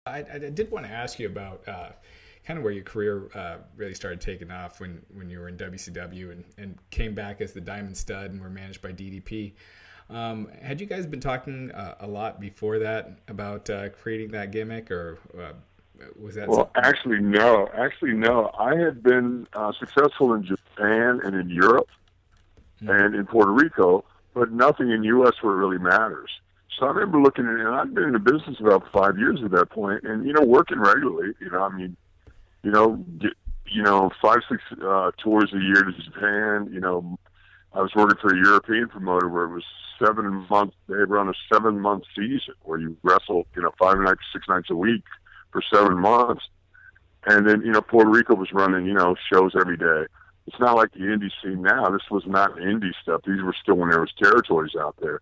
I did want to ask you about kind of where your career really started taking off when you were in WCW and came back as the Diamond Stud and were managed by DDP. Had you guys been talking a lot before that about creating that gimmick, or was that? Well, actually, no. Actually, no. I had been successful in Japan and in Europe and in Puerto Rico, but nothing in U.S. where it really matters. So I remember looking at it, and I'd been in the business about 5 years at that point, and, working regularly, I mean, five, six tours a year to Japan. I was working for a European promoter where it was 7 months. They run a 7-month season where you wrestle, 5 nights, 6 nights a week for 7 months. And then, Puerto Rico was running, shows every day. It's not like the indie scene now. This was not indie stuff. These were still when there was territories out there.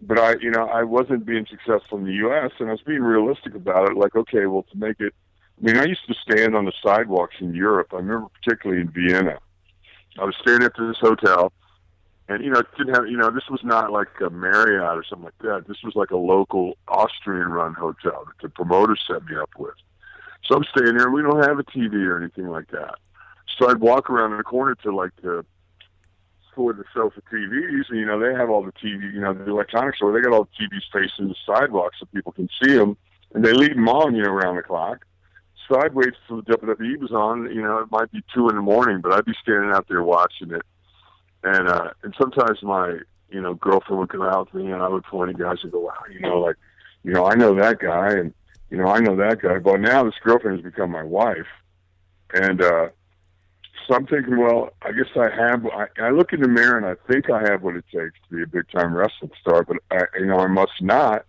But I wasn't being successful in the U.S., and I was being realistic about it. Like, okay, well, to make it, I used to stand on the sidewalks in Europe. I remember particularly in Vienna. I was staying at this hotel, and, it didn't have, this was not like a Marriott or something like that. This was like a local Austrian-run hotel that the promoter set me up with. So I'm staying there, and we don't have a TV or anything like that. So I'd walk around in the corner to, like, for the sofa TVs, and, they have all the TV, the electronics store. They got all the TVs facing the sidewalk so people can see them, and they leave them on, around the clock. So I'd wait till the WWE was on. It might be 2 in the morning, but I'd be standing out there watching it. And sometimes my, girlfriend would come out with me, and I would point at guys and go, wow, I know that guy, and, I know that guy. But now this girlfriend has become my wife. And so I'm thinking, well, I guess I look in the mirror, and I think I have what it takes to be a big-time wrestling star, but, I must not.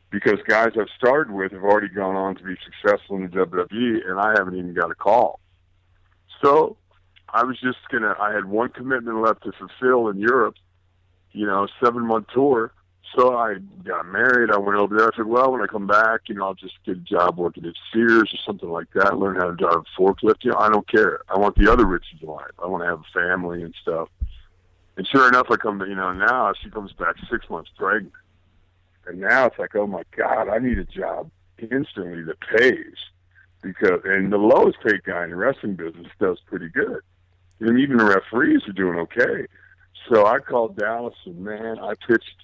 Because guys I've started with have already gone on to be successful in the WWE, and I haven't even got a call. So I was just I had one commitment left to fulfill in Europe, a 7-month tour. So I got married. I went over there. I said, well, when I come back, I'll just get a job working at Sears or something like that, learn how to drive a forklift. I don't care. I want the other riches in life. I want to have a family and stuff. And sure enough, I come to, now she comes back 6 months pregnant. And now it's like, oh my God, I need a job instantly that pays, and the lowest paid guy in the wrestling business does pretty good. And even the referees are doing okay. So I called Dallas, and man, I pitched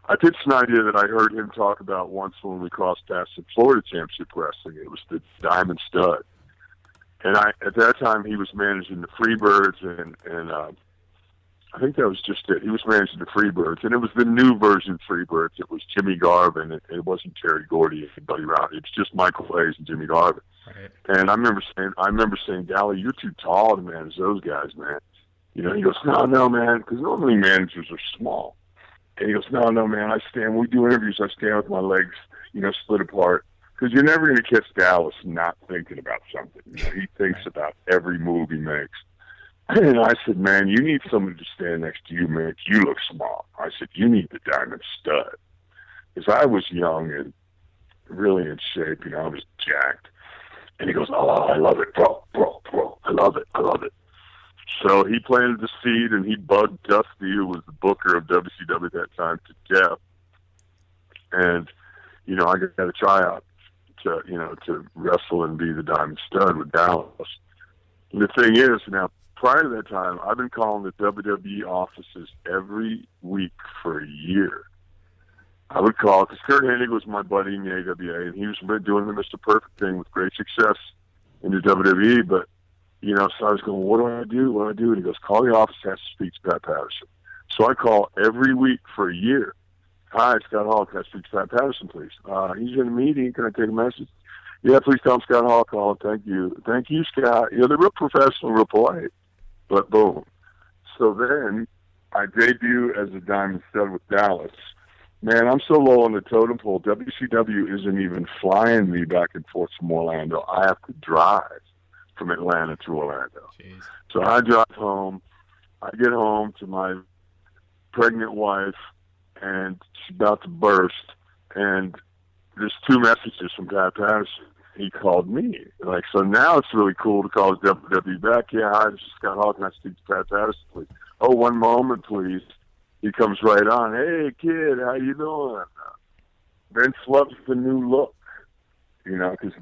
an idea that I heard him talk about once when we crossed paths at Florida Championship Wrestling. It was the Diamond Stud. And at that time he was managing the Freebirds, and I think that was just it. He was managing the Freebirds, and it was the new version of Freebirds. It was Jimmy Garvin. It wasn't Terry Gordy and Buddy Round. It was just Michael Hayes and Jimmy Garvin. Right. And I remember saying, Dally, you're too tall to manage those guys, man. He goes, no, man, because normally managers are small. And he goes, no, man, we do interviews, I stand with my legs, split apart. Because you're never going to catch Dallas not thinking about something. He thinks about every move he makes. And I said, man, you need somebody to stand next to you, man. You look small. I said, you need the Diamond Stud. Because I was young and really in shape. I was jacked. And he goes, oh, I love it, bro. I love it. So he planted the seed, and he bugged Dusty, who was the booker of WCW at that time, to death. And, I got a tryout to wrestle and be the Diamond Stud with Dallas. And the thing is, now, prior to that time, I've been calling the WWE offices every week for a year. I would call, because Kurt Hennig was my buddy in the AWA, and he was doing the Mr. Perfect thing with great success in the WWE, but, so I was going, what do I do? And he goes, call the office, has to speak to Pat Patterson. So I call every week for a year. Hi, Scott Hall, can I speak to Pat Patterson, please? He's in a meeting, can I take a message? Yeah, please tell him Scott Hall called, thank you. Thank you, Scott. They're real professional, real polite. But boom. So then I debut as a Diamond Stud with Dallas. Man, I'm so low on the totem pole. WCW isn't even flying me back and forth from Orlando. I have to drive from Atlanta to Orlando. Jeez. So I drive home. I get home to my pregnant wife, and she's about to burst. And there's 2 messages from Pat Patterson. He called me. So now it's really cool to call his WWE back. Yeah, hi, this is Scott Hall. Can I speak to Pat Patterson, please? Oh, one moment, please. He comes right on. Hey, kid, how you doing? Vince loves the new look. You know, because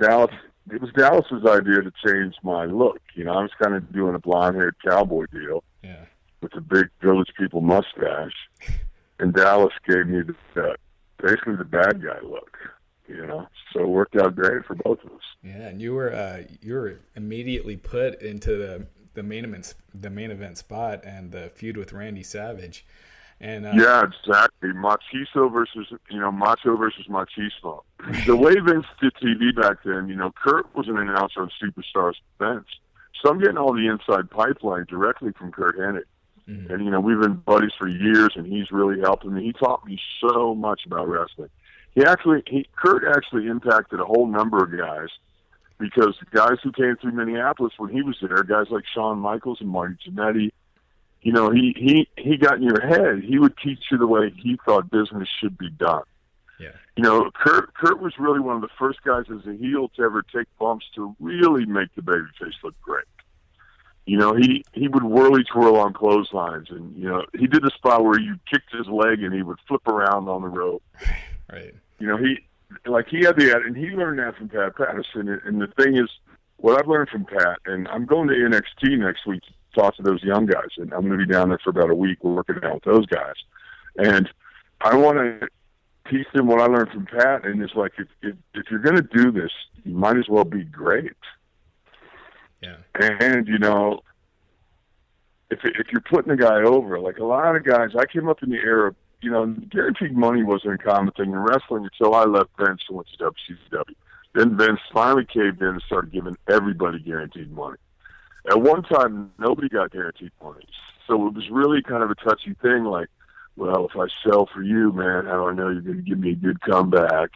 it was Dallas's idea to change my look. You know, I was kind of doing a blonde-haired cowboy deal with a big Village People mustache, and Dallas gave me basically the bad guy look. You know, so it worked out great for both of us. Yeah, and you were immediately put into the main event spot and the feud with Randy Savage. And yeah, exactly. Macho versus Machismo. The way Vince did TV back then, you know, Kurt was an announcer on Superstars Vince. So I'm getting all the inside pipeline directly from Kurt Hennig. Mm-hmm. And, you know, we've been buddies for years, and he's really helping me. He taught me so much about wrestling. Kurt actually impacted a whole number of guys, because guys who came through Minneapolis when he was there, guys like Shawn Michaels and Marty Jannetty, you know, he got in your head. He would teach you the way he thought business should be done. Yeah. You know, Kurt was really one of the first guys as a heel to ever take bumps to really make the babyface look great. You know, he would whirly twirl on clotheslines, and, you know, he did a spot where you kicked his leg and he would flip around on the rope. Right. You know, he had and he learned that from Pat Patterson. And the thing is, what I've learned from Pat, and I'm going to NXT next week to talk to those young guys, and I'm going to be down there for about a week working out with those guys. And I want to teach them what I learned from Pat, and it's like, if you're going to do this, you might as well be great. Yeah. And, you know, if you're putting a guy over, like a lot of guys, I came up in the era, you know, guaranteed money wasn't a common thing in wrestling until I left Vince and went to WCW. Then Vince finally caved in and started giving everybody guaranteed money. At one time, nobody got guaranteed money. So it was really kind of a touchy thing, like, well, if I sell for you, man, how do I know you're going to give me a good comeback?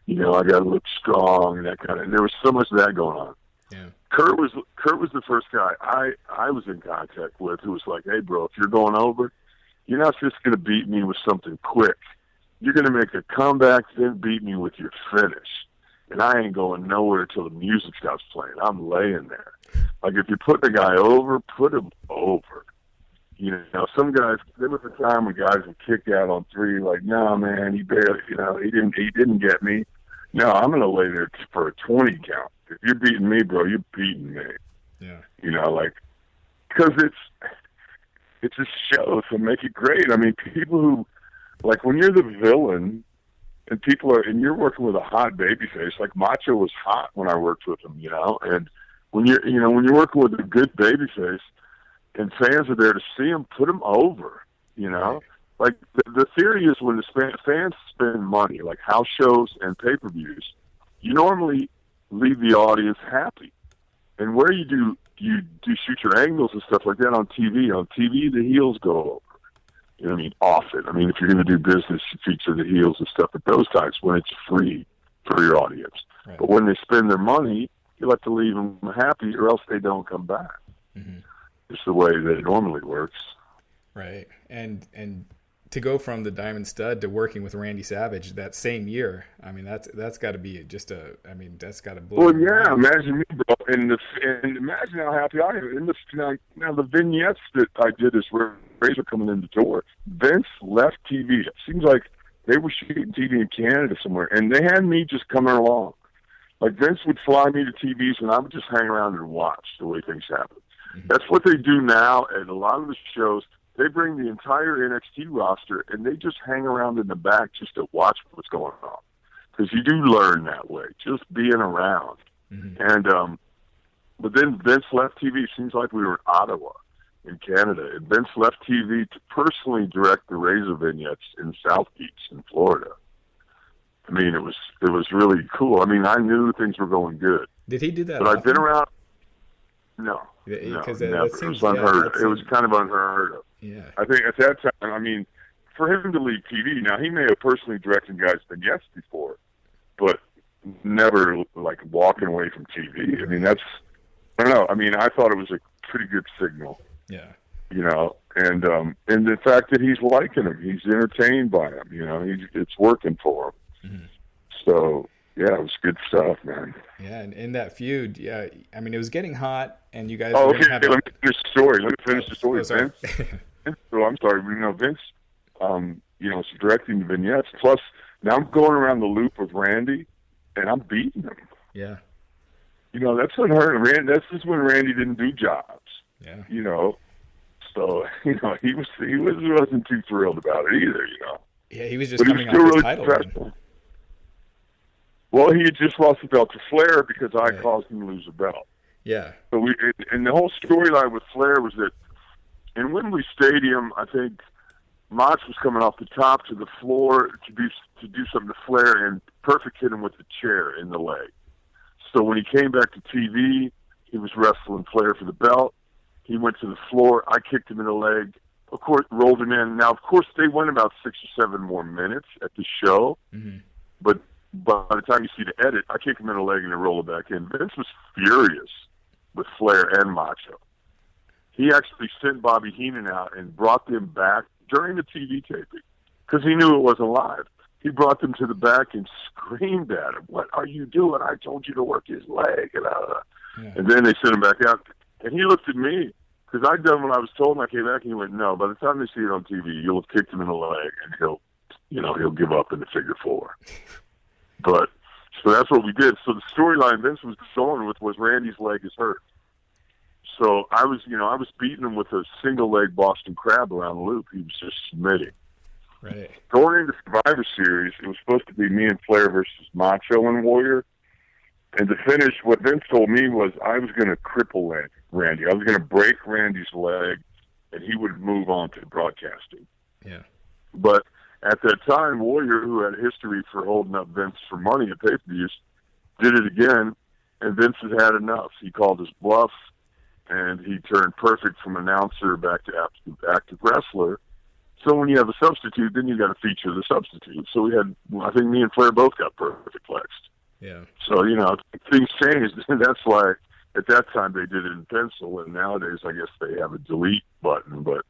You know, I got to look strong and that kind of. And there was so much of that going on. Yeah. Kurt was the first guy I was in contact with who was like, hey, bro, if you're going over, you're not just going to beat me with something quick. You're going to make a comeback, then beat me with your finish. And I ain't going nowhere till the music stops playing. I'm laying there. Like, if you're putting a guy over, put him over. You know, some guys, there was a time when guys would kick out on three, like, no, man, he barely, you know, he didn't get me. No, I'm going to lay there for a 20 count. If you're beating me, bro, you're beating me. Yeah. You know, like, because it's a show, so make it great. I mean, people who, like, when you're the villain and you're working with a hot babyface, like Macho was hot when I worked with him, you know, and when you're working with a good babyface and fans are there to see him, put him over, you know. Like, the theory is when the fans spend money, like house shows and pay-per-views, you normally leave the audience happy. And where you do shoot your angles and stuff like that on TV. On TV, the heels go over. You know what I mean? Often. I mean, if you're going to do business, you feature the heels and stuff at those times when it's free for your audience. Right. But when they spend their money, you have to leave them happy or else they don't come back. Mm-hmm. It's the way that it normally works. Right. And to go from the Diamond Stud to working with Randy Savage that same year, I mean, that's got to be that's got to blow. Well, yeah, imagine me, bro, and imagine how happy I am. Now the vignettes that I did as Razor coming in the door, Vince left TV. It seems like they were shooting TV in Canada somewhere, and they had me just coming along. Like, Vince would fly me to TVs, and I would just hang around and watch the way things happen. Mm-hmm. That's what they do now at a lot of the shows. They bring the entire NXT roster, and they just hang around in the back just to watch what's going on. Because you do learn that way, just being around. Mm-hmm. And but then Vince left TV. It seems like we were in Ottawa, in Canada. And Vince left TV to personally direct the Razor vignettes in South Beach, in Florida. I mean, it was really cool. I mean, I knew things were going good. Did he do that? But often? I've been around. No, never. It was unheard of. It was kind of unheard of. Yeah. I think at that time, I mean, for him to leave TV, now he may have personally directed guys' vignettes before, but never, like, walking away from TV. I mean, I don't know. I mean, I thought it was a pretty good signal. Yeah. You know, and the fact that he's liking him, he's entertained by him, you know, it's working for him. Mm-hmm. So, yeah, it was good stuff, man. Yeah, and in that feud, yeah, I mean, it was getting hot, and you guys. Oh, okay. Let me finish the story. Sorry. So I'm sorry. You know, Vince, you know, is directing the vignettes. Plus, now I'm going around the loop with Randy, and I'm beating him. Yeah. You know, that's when That's just when Randy didn't do jobs. Yeah. You know, so he wasn't too thrilled about it either. You know. Yeah, he was just But coming off his title run. Well, he had just lost the belt to Flair because I caused him to lose the belt. Yeah. But and the whole storyline with Flair was that in Wembley Stadium, I think Mox was coming off the top to the floor to do something to Flair, and Perfect hit him with the chair in the leg. So when he came back to TV, he was wrestling Flair for the belt. He went to the floor. I kicked him in the leg. Of course, rolled him in. Now, of course, they went about 6 or 7 more minutes at the show. Mm-hmm. But by the time you see the edit, I kick him in the leg and I roll it back in. Vince was furious with Flair and Macho. He actually sent Bobby Heenan out and brought them back during the TV taping because he knew it wasn't live. He brought them to the back and screamed at him, "What are you doing? I told you to work his leg." And then they sent him back out. And he looked at me because I'd done what I was told, and I came back and he went, "No, by the time they see it on TV, you'll have kicked him in the leg and he'll give up in the figure 4. But so that's what we did. So the storyline Vince was going with was Randy's leg is hurt. So I was beating him with a single leg Boston Crab around the loop. He was just submitting. Right. Going into Survivor Series, it was supposed to be me and Flair versus Macho and Warrior. And to finish, what Vince told me was I was going to cripple Randy. I was going to break Randy's leg, and he would move on to broadcasting. Yeah. But at that time, Warrior, who had a history for holding up Vince for money at pay-per-views, did it again, and Vince had enough. He called his bluff, and he turned Perfect from announcer back to active wrestler. So when you have a substitute, then you got to feature the substitute. So I think me and Flair both got Perfect flexed. Yeah. So, things changed. That's why at that time they did it in pencil, and nowadays I guess they have a delete button, but,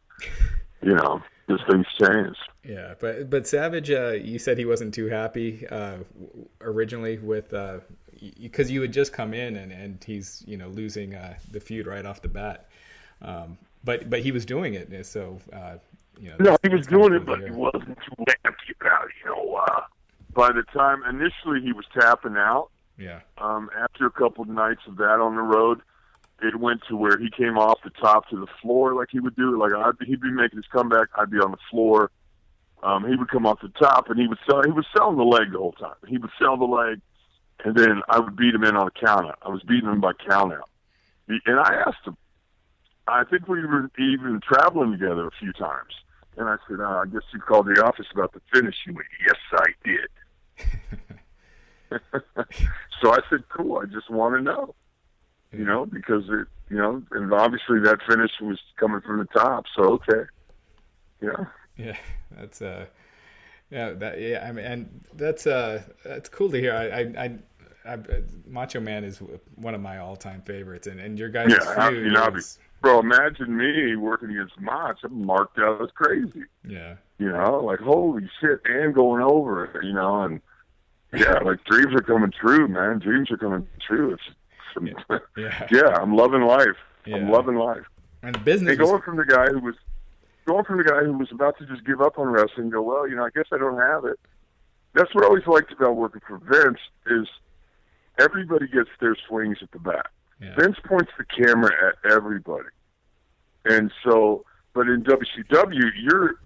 just things change. Yeah, but Savage, you said he wasn't too happy originally with because you had just come in and he's losing the feud right off the bat, but he was doing it, so no, he was doing it, but he wasn't too happy about it. By the time initially he was tapping out. Yeah. After a couple of nights of that on the road, it went to where he came off the top to the floor like he would do. Like he'd be making his comeback, I'd be on the floor. He would come off the top, and he was selling the leg the whole time. He would sell the leg, and then I would beat him in on a count out. I was beating him by count out. And I asked him, I think we were even traveling together a few times. And I said, I guess you called the office about the finish. He went, "Yes, I did." So I said, "Cool, I just want to know." Because and obviously that finish was coming from the top. So okay, yeah, that's I mean, and that's cool to hear. Macho Man is one of my all-time favorites, and your guys' feud bro, imagine me working against Mach. I'm marked out as crazy. Yeah, like holy shit, and going over it, and yeah, like dreams are coming true, man. Dreams are coming true. Yeah, I'm loving life. Yeah. I'm loving life. And the business. And going from the guy who was about to just give up on wrestling, and go, well, I guess I don't have it. That's what I always liked about working for Vince is everybody gets their swings at the bat. Yeah. Vince points the camera at everybody, and so, but in WCW, your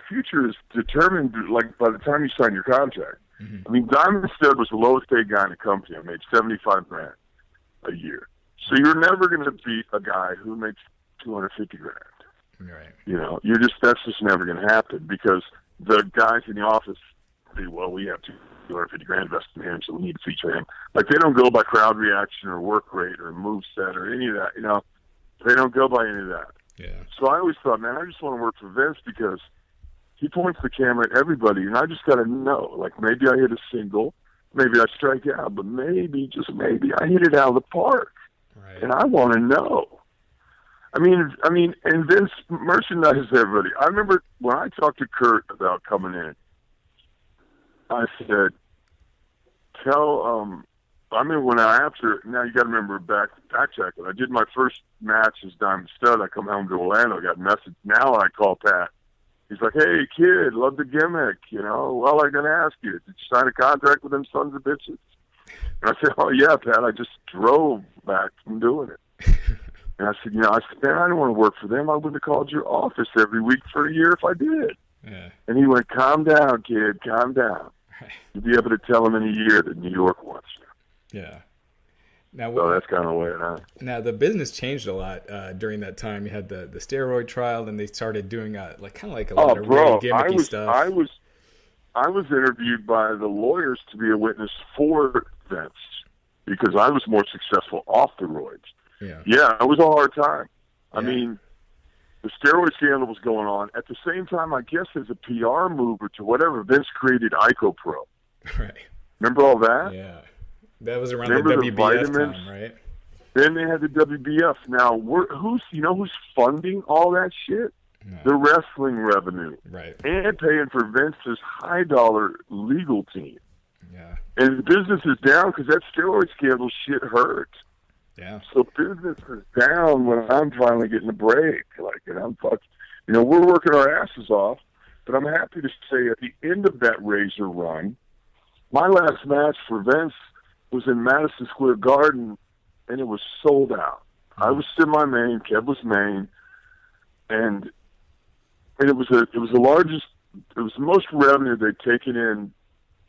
future is determined. Like by the time you sign your contract. Mm-hmm. I mean, Diamond Stud was the lowest paid guy in the company. I made $75,000 a year. So you're never going to beat a guy who makes $250,000. Right. That's just never going to happen because the guys in the office say, well, we have $250,000 invested in him, so we need to feature him. Like they don't go by crowd reaction or work rate or move set or any of that. They don't go by any of that. Yeah. So I always thought, man, I just want to work for Vince because he points the camera at everybody, and I just got to know. Like maybe I hit a single, maybe I strike out, but maybe, just maybe, I hit it out of the park. Right. And I want to know. I mean, and Vince merchandised everybody. I remember when I talked to Kurt about coming in, I said, now you got to remember backtracking. I did my first match as Diamond Stud. I come home to Orlando, I got a message. Now I call Pat. He's like, hey, kid, love the gimmick, Well, I got to ask you, did you sign a contract with them sons of bitches? And I said, oh, yeah, Pat, I just drove back from doing it. And I said, man, I don't want to work for them. I wouldn't have called your office every week for a year if I did. Yeah. And he went, calm down, kid, calm down. Right. You'll be able to tell them in a year that New York wants you. Yeah. Now, so that's kind of the way it is. Now, the business changed a lot during that time. You had the steroid trial, and they started doing a lot of really gimmicky stuff. I was interviewed by the lawyers to be a witness for Vince because I was more successful off the roids. Yeah, it was a hard time. Yeah. I mean, the steroid scandal was going on. At the same time, I guess as a PR mover to whatever, Vince created IcoPro. Right. Remember all that? Yeah. That was around the WWF time, right? Then they had the WWF. Now, who's funding all that shit? No. The wrestling revenue. Right. And paying for Vince's high-dollar legal team. Yeah. And the business is down because that steroid scandal shit hurt. Yeah. So business is down when I'm finally getting a break. And I'm fucked. We're working our asses off, but I'm happy to say at the end of that Razor run, my last match for Vince was in Madison Square Garden, and it was sold out. I was semi-main, Kev was main, and it was the most revenue they'd taken in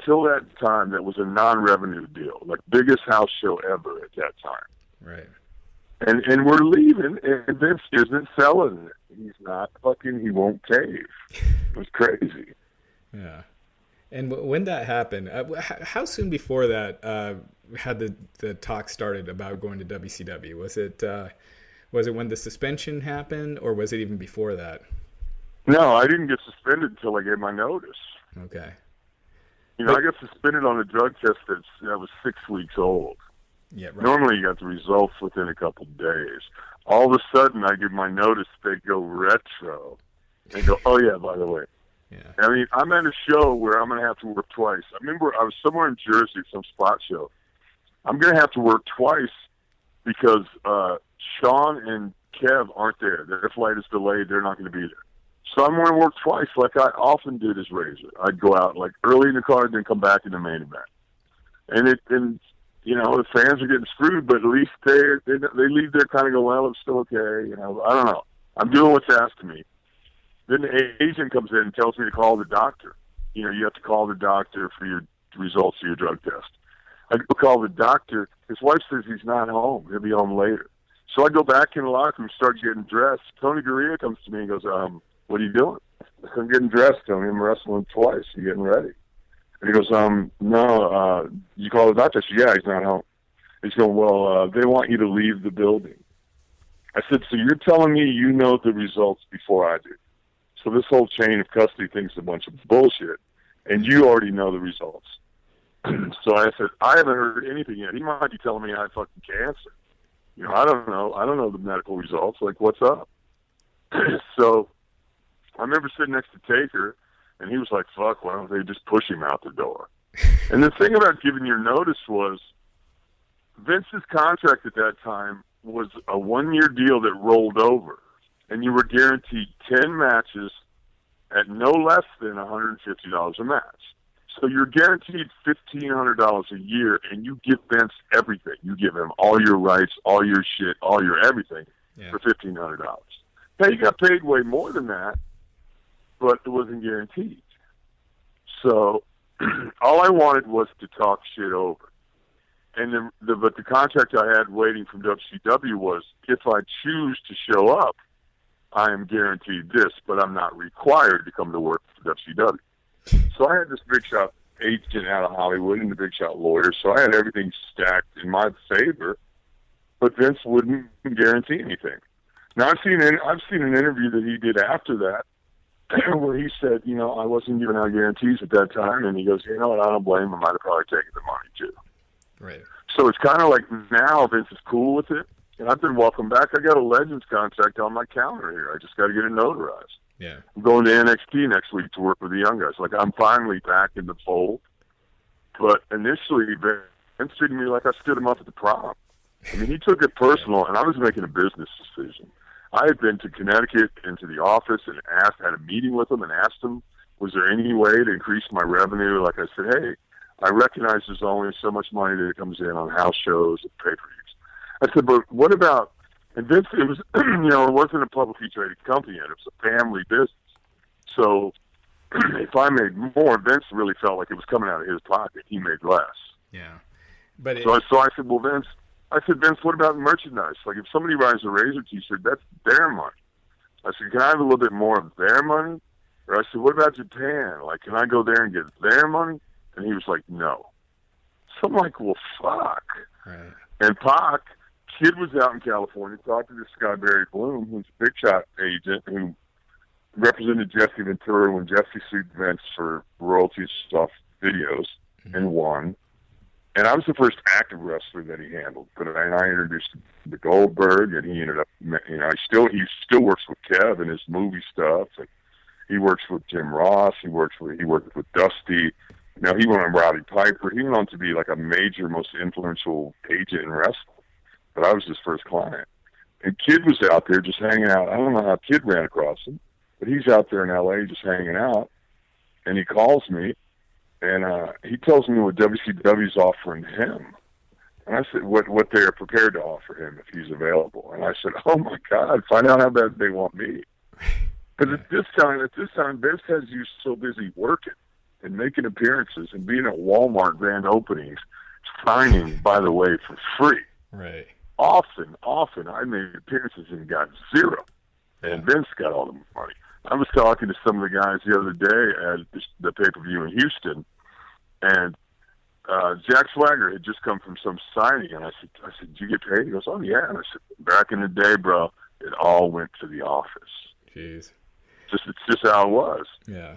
till that time. That was a non-revenue deal, like biggest house show ever at that time. Right. And we're leaving, and Vince isn't selling it. He's not he won't cave. It was crazy. Yeah. And when that happened, how soon before that had the talk started about going to WCW? Was it when the suspension happened, or was it even before that? No, I didn't get suspended until I gave my notice. Okay. I got suspended on a drug test that was 6 weeks old. Yeah, right. Normally you got the results within a couple of days. All of a sudden I give my notice, they go retro. They go, oh yeah, by the way. Yeah. I mean, I'm at a show where I'm going to have to work twice. I remember I was somewhere in Jersey, some spot show. I'm going to have to work twice because Sean and Kev aren't there. Their flight is delayed. They're not going to be there. So I'm going to work twice like I often did as Razor. I'd go out early in the card, then come back in the main event. And the fans are getting screwed, but at least they leave there kind of go, well, it's still okay. I don't know. I'm doing what's asked of me. Then the agent comes in and tells me to call the doctor. You have to call the doctor for your results of your drug test. I go call the doctor. His wife says he's not home. He'll be home later. So I go back in the locker room, start getting dressed. Tony Gurria comes to me and goes, what are you doing? I'm getting dressed, Tony. I'm wrestling twice. You getting ready? And he goes, no, you call the doctor? I said, yeah, he's not home. He's going, well, they want you to leave the building. I said, so you're telling me you know the results before I do? So this whole chain of custody thing's a bunch of bullshit, and you already know the results. So I said, I haven't heard anything yet. He might be telling me I have fucking cancer. I don't know. I don't know the medical results. What's up? So I remember sitting next to Taker, and he was like, fuck, why don't they just push him out the door? And the thing about giving your notice was Vince's contract at that time was a 1-year deal that rolled over. And you were guaranteed 10 matches at no less than $150 a match. So you're guaranteed $1,500 a year, and you give Vince everything. You give him all your rights, all your shit, all your everything for $1,500. Now, you got paid way more than that, but it wasn't guaranteed. So all I wanted was to talk shit over. And but the contract I had waiting from WCW was, if I choose to show up, I am guaranteed this, but I'm not required to come to work for WCW. So I had this big shot agent out of Hollywood and the big shot lawyer, so I had everything stacked in my favor, but Vince wouldn't guarantee anything. Now I've seen an interview that he did after that where he said, I wasn't giving out guarantees at that time, and he goes, I don't blame him. I might have probably taken the money too. Right. So it's kind of like now Vince is cool with it. And I've been welcome back. I got a Legends contract on my calendar here. I just got to get it notarized. Yeah. I'm going to NXT next week to work with the young guys. I'm finally back in the fold. But initially, Vince treated me like I stood him up at the prom. I mean, he took it personal, and I was making a business decision. I had been to Connecticut into the office and had a meeting with him and asked him, was there any way to increase my revenue? Like I said, hey, I recognize there's only so much money that comes in on house shows and pay-per-views. I said, but what about, and Vince, it was, it wasn't a publicly traded company yet. It was a family business. So if I made more, Vince really felt like it was coming out of his pocket. He made less. Yeah. But so I said, well, Vince, what about merchandise? Like, if somebody buys a Razor t-shirt, that's their money. I said, can I have a little bit more of their money? Or I said, what about Japan? Like, can I go there and get their money? And he was like, no. So I'm like, well, fuck. Right. And Pac, Kid was out in California talking to Scott Barry Bloom, who's a big shot agent, who represented Jesse Ventura when Jesse sued Vince for royalties off videos and won. And I was the first active wrestler that he handled. But I introduced him to Goldberg, and he ended up, he still works with Kev in his movie stuff. And he works with Jim Ross. He worked with Dusty. Now, he went on Roddy Piper. He went on to be like a major, most influential agent in wrestling. But I was his first client. And Kid was out there just hanging out. I don't know how Kid ran across him, but he's out there in L.A. just hanging out. And he calls me, and he tells me what WCW's offering him. And I said, what they're prepared to offer him if he's available. And I said, oh, my God, find out how bad they want me. Because at this time, Vince has you so busy working and making appearances and being at Walmart grand openings, signing, by the way, for free. Right. Often, I made appearances and got zero. And Vince got all the money. I was talking to some of the guys the other day at the pay-per-view in Houston, and Jack Swagger had just come from some signing, and I said, did you get paid? He goes, oh, yeah. And I said, back in the day, bro, it all went to the office. Jeez. It's just how it was. Yeah.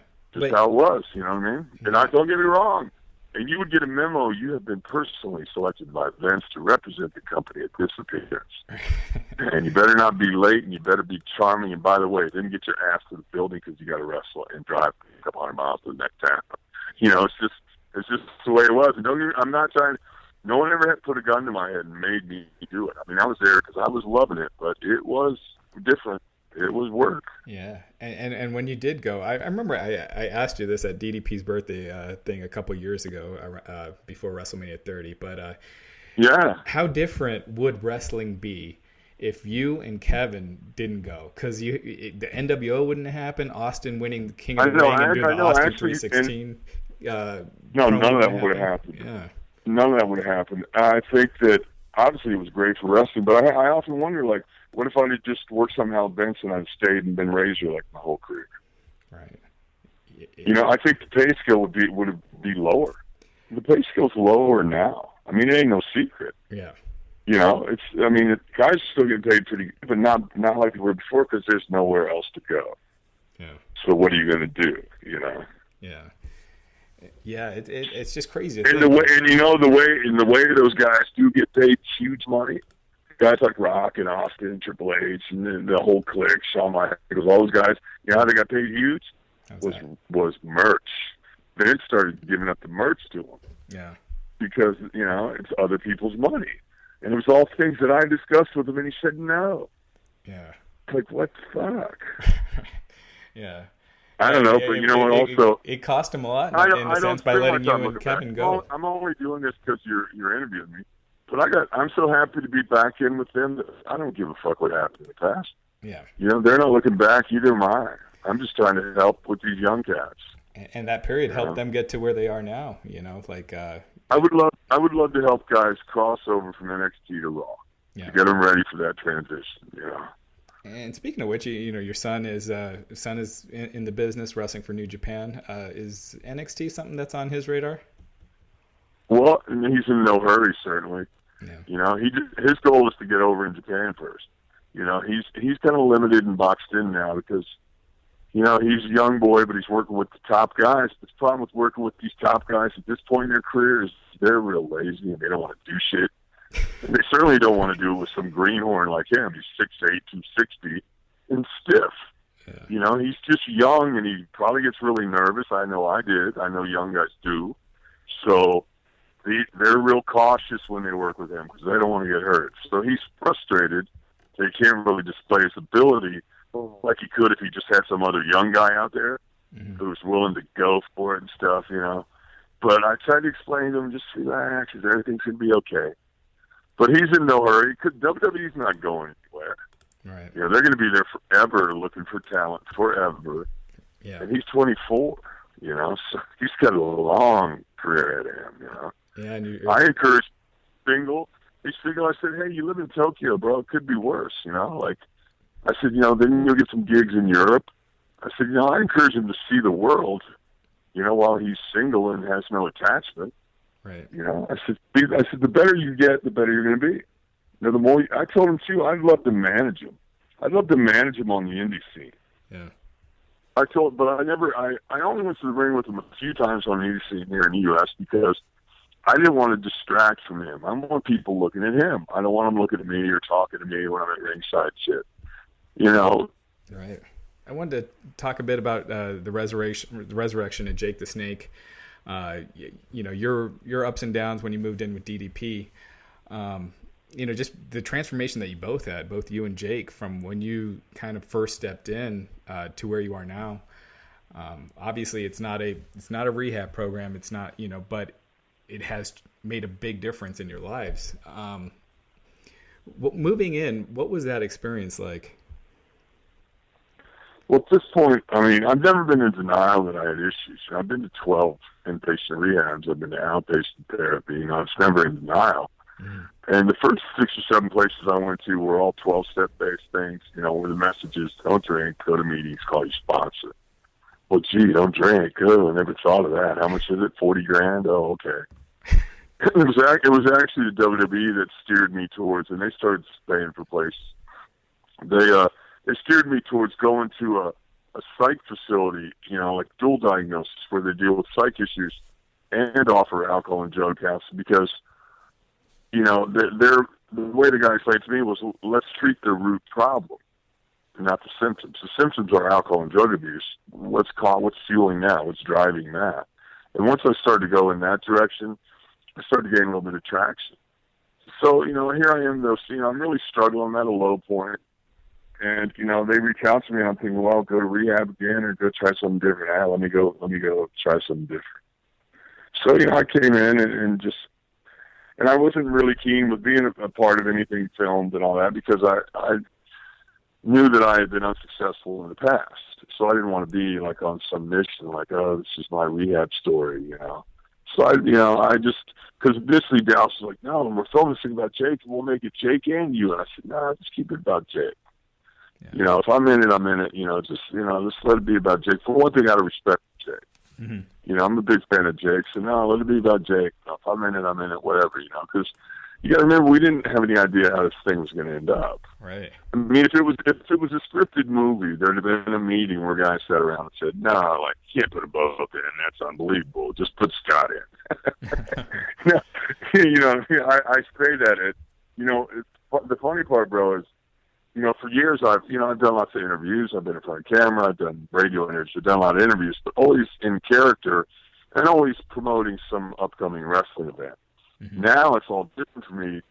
How it was, you know what I mean? Yeah. And don't get me wrong. And you would get a memo, you have been personally selected by Vince to represent the company at this appearance. And you better not be late, and you better be charming. And by the way, then get your ass to the building because you got to wrestle and drive a couple hundred miles to the next town. It's just the way it was. And I'm not trying. No one ever had put a gun to my head and made me do it. I mean, I was there because I was loving it, but it was different. It was work. Yeah, and when you did go, I remember I asked you this at DDP's birthday thing a couple years ago, before WrestleMania 30. But yeah, how different would wrestling be if you and Kevin didn't go? Because the NWO wouldn't happen. Austin winning the King of the Ring and doing the Austin 316. No, none of that would have happened. Yeah, none of that would have happened. I think that obviously it was great for wrestling, but I often wonder, like, what if I had just worked somehow at Vince and I'd stayed and been Razor like my whole career? Right. I think the pay scale would be lower. The pay scale's lower now. I mean, it ain't no secret. Yeah. Guys are still getting paid pretty good, but not like they were before because there's nowhere else to go. Yeah. So what are you going to do? Yeah. Yeah, it's just crazy. And the way those guys do get paid huge money. Guys like Rock and Austin, Triple H, and then the whole clique, Shawn Michaels, all those guys, how they got paid huge? Was merch. Vince started giving up the merch to them. Yeah. Because, it's other people's money. And it was all things that I discussed with him, and he said no. Yeah. Like, what the fuck? Yeah. I don't know, but it cost him a lot in a sense by letting you and Kevin go. I'm only doing this because you're interviewing me. But I'm so happy to be back in with them that I don't give a fuck what happened in the past. Yeah. They're not looking back, either am I. I'm just trying to help with these young cats. And that period helped them get to where they are now, I would love to help guys cross over from NXT to Raw. Yeah. To get them ready for that transition, And speaking of which, your son is in the business wrestling for New Japan. Is NXT something that's on his radar? Well, he's in no hurry, certainly. Yeah. His goal is to get over in Japan first. He's kind of limited and boxed in now because, he's a young boy, but he's working with the top guys. The problem with working with these top guys at this point in their career is they're real lazy and they don't want to do shit. And they certainly don't want to do it with some greenhorn like him. He's 6'8", 260, and stiff. Yeah. He's just young, and he probably gets really nervous. I know I did. I know young guys do. So they're real cautious when they work with him because they don't want to get hurt. So he's frustrated. They can't really display his ability like he could if he just had some other young guy out there who was willing to go for it and stuff, But I tried to explain to him, just relax, everything's going to be okay. But he's in no hurry. WWE's not going anywhere. Right. You know, they're going to be there forever looking for talent, forever. Yeah. And he's 24, you know, so he's got a long career ahead of him, you know. Yeah, and I encourage single. He's single. I said, hey, you live in Tokyo, bro. It could be worse, you know. Like, I said, you know, then you'll get some gigs in Europe. I said, you know, I encourage him to see the world, you know, while he's single and has no attachment. Right. You know, I said, the better you get, the better you're going to be. You know, the more I told him too, I'd love to manage him. I'd love to manage him on the indie scene. Yeah. But I only went to the ring with him a few times on the indie scene here in the U.S. because I didn't want to distract from him. I want people looking at him. I don't want them looking at me or talking to me when I'm at ringside shit. You know. Right. I wanted to talk a bit about the resurrection of Jake the Snake. You know, your ups and downs when you moved in with DDP. You know, just the transformation that you both had, both you and Jake, from when you kind of first stepped in to where you are now. Obviously, it's not a rehab program. It's not, you know, but it has made a big difference in your lives. Moving in, what was that experience like? Well, at this point, I mean, I've never been in denial that I had issues. I've been to 12 inpatient rehabs. I've been to outpatient therapy. You know, I was never in denial. Mm. And the first 6 or 7 places I went to were all 12-step-based things, you know, where the message is, don't drink, go to meetings, call your sponsor. Well, gee, don't drink. Oh, I never thought of that. How much is it? 40 grand? Oh, okay. It was actually the WWE that steered me towards, and they started paying for places. They steered me towards going to a psych facility, you know, like dual diagnosis, where they deal with psych issues and offer alcohol and drug counseling because, you know, the way the guy explained to me was, let's treat the root problem, not the symptoms. The symptoms are alcohol and drug abuse. What's fueling that? What's driving that? And once I started to go in that direction, I started to gain a little bit of traction. So, you know, here I am, though, so, you know, I'm really struggling. I'm at a low point. And, you know, they reach out to me, and I'm thinking, well, go to rehab again or go try something different. Let me go try something different. So, you know, I came in and I wasn't really keen with being a part of anything filmed and all that because I knew that I had been unsuccessful in the past. So I didn't want to be like on some mission, like, oh, this is my rehab story, you know. So because initially Dallas was like, no, we're filming this thing about Jake, and we'll make it Jake and you. And I said, no, just keep it about Jake. Yeah. You know, if I'm in it, I'm in it. You know, just let it be about Jake. For one thing, out of respect for Jake. Mm-hmm. You know, I'm a big fan of Jake, so no, let it be about Jake. If I'm in it, I'm in it. Whatever, you know, because you got to remember we didn't have any idea how this thing was going to end up. Right. I mean, if it was a scripted movie, there'd have been a meeting where guys sat around and said, "No, like you can't put a boat in. That's unbelievable. Just put Scott in." No, you know, I say that. The funny part, bro, is, you know, for years I've done lots of interviews. I've been in front of camera. I've done radio interviews. I've done a lot of interviews, but always in character and always promoting some upcoming wrestling event. Mm-hmm. Now it's all different for me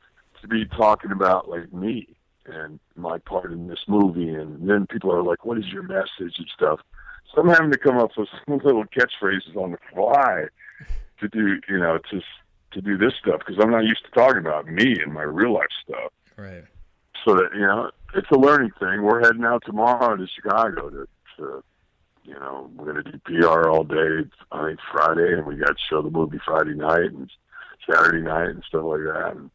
to be talking about like me and my part in this movie, and then people are like, "What is your message?" and stuff. So I'm having to come up with some little catchphrases on the fly to do, you know, to do this stuff because I'm not used to talking about me and my real life stuff. Right. So that, you know, it's a learning thing. We're heading out tomorrow to Chicago to you know, we're going to do PR all day, I think Friday, and we got to show the movie Friday night and Saturday night and stuff like that, and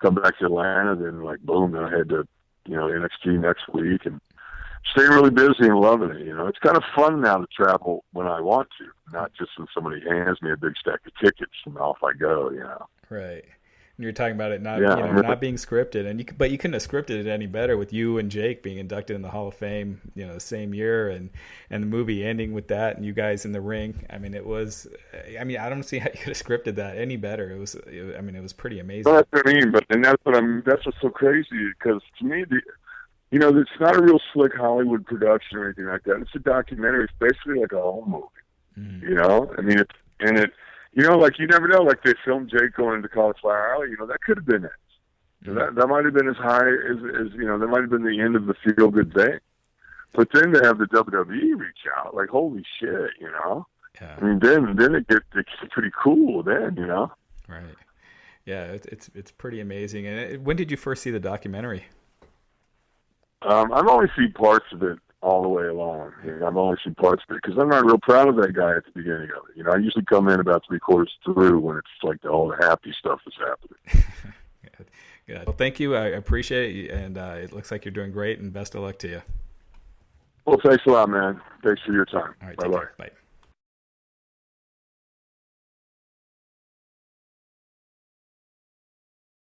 come back to Atlanta, then like boom, then I head to, you know, NXT next week, and staying really busy and loving it. You know, it's kind of fun now to travel when I want to, not just when somebody hands me a big stack of tickets and off I go, you know. Right. And you're talking about it not being scripted, and but you couldn't have scripted it any better with you and Jake being inducted in the Hall of Fame, you know, the same year, and the movie ending with that, and you guys in the ring. I mean, I don't see how you could have scripted that any better. It was pretty amazing. Well, that's what I mean, that's what's so crazy, because to me, you know, it's not a real slick Hollywood production or anything like that. It's a documentary. It's basically like a home movie. Mm-hmm. You know, I mean, you know, like you never know. Like they filmed Jake going into Cauliflower Alley. You know, that could have been it. Mm-hmm. That might have been as high as you know. That might have been the end of the feel good thing. But then to have the WWE reach out, like holy shit, you know. Yeah. I mean, then it gets pretty cool then, you know? Right. Yeah, it's pretty amazing. And when did you first see the documentary? I've only seen parts of it all the way along. You know, I've only seen parts of it because I'm not real proud of that guy at the beginning of it. You know, I usually come in about 3/4 through when it's like all the happy stuff is happening. Good. Well, thank you. I appreciate it, and it looks like you're doing great, and best of luck to you. Well, thanks a lot, man. Thanks for your time. All right, Bye-bye. Bye.